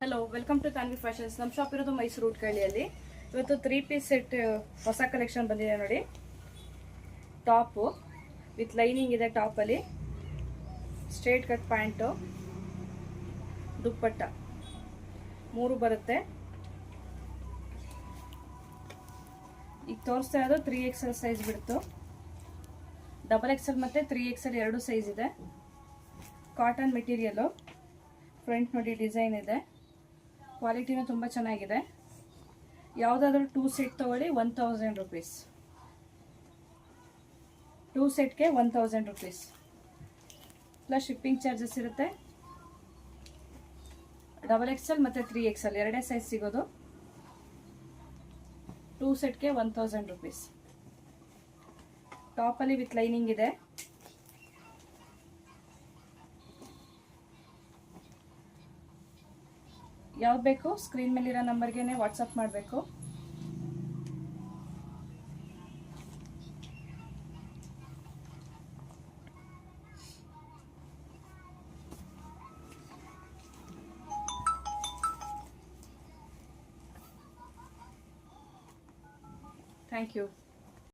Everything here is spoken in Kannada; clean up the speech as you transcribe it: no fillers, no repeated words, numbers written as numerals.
Hello, welcome to Tanvi fashions. ನಮ್ಮ ಶಾಪ್ ಇರೋದು ಮೈಸೂರು ಉಟ್ಕಳ್ಳಿಯಲ್ಲಿ. ಇವತ್ತು 3 ಪೀಸ್ ಸೆಟ್ ಹೊಸ ಕಲೆಕ್ಷನ್ ಬಂದಿದೆ ನೋಡಿ. ಟಾಪು ವಿತ್ ಲೈನಿಂಗ್ ಇದೆ, ಟಾಪಲ್ಲಿ ಸ್ಟ್ರೇಟ್ ಕಟ್ ಪ್ಯಾಂಟು, ದುಪ್ಪಟ್ಟ 3 ಬರುತ್ತೆ. ಈಗ ತೋರಿಸ್ತಾ ಇರೋದು 3XL ಸೈಜ್ ಬಿಡ್ತು. XXL ಮತ್ತು 3XL ಎರಡು ಸೈಜ್ ಇದೆ. Cotton material. ಫ್ರಂಟ್ ನೋಡಿ ಡಿಸೈನ್ ಇದೆ. ಕ್ವಾಲಿಟಿನೂ ತುಂಬ ಚೆನ್ನಾಗಿದೆ. ಯಾವುದಾದ್ರೂ 2 ಸೆಟ್ ತೊಗೊಳ್ಳಿ 1000 ರುಪೀಸ್. 2 ಸೆಟ್ಗೆ 1000 ರುಪೀಸ್ ಪ್ಲಸ್ ಶಿಪ್ಪಿಂಗ್ ಚಾರ್ಜಸ್ ಇರುತ್ತೆ. XXL ಮತ್ತು 3XL ಎರಡೇ ಸೈಜ್ ಸಿಗೋದು. 2 ಸೆಟ್ಗೆ 1000 ರುಪೀಸ್. ಟಾಪಲ್ಲಿ ವಿತ್ ಲೈನಿಂಗ್ ಇದೆ. ಯಾವ್ದು ಬೇಕು ಸ್ಕ್ರೀನ್ ಮೇಲಿರೋ ನಂಬರ್ಗೆ ವಾಟ್ಸಪ್ ಮಾಡಬೇಕು. Thank you.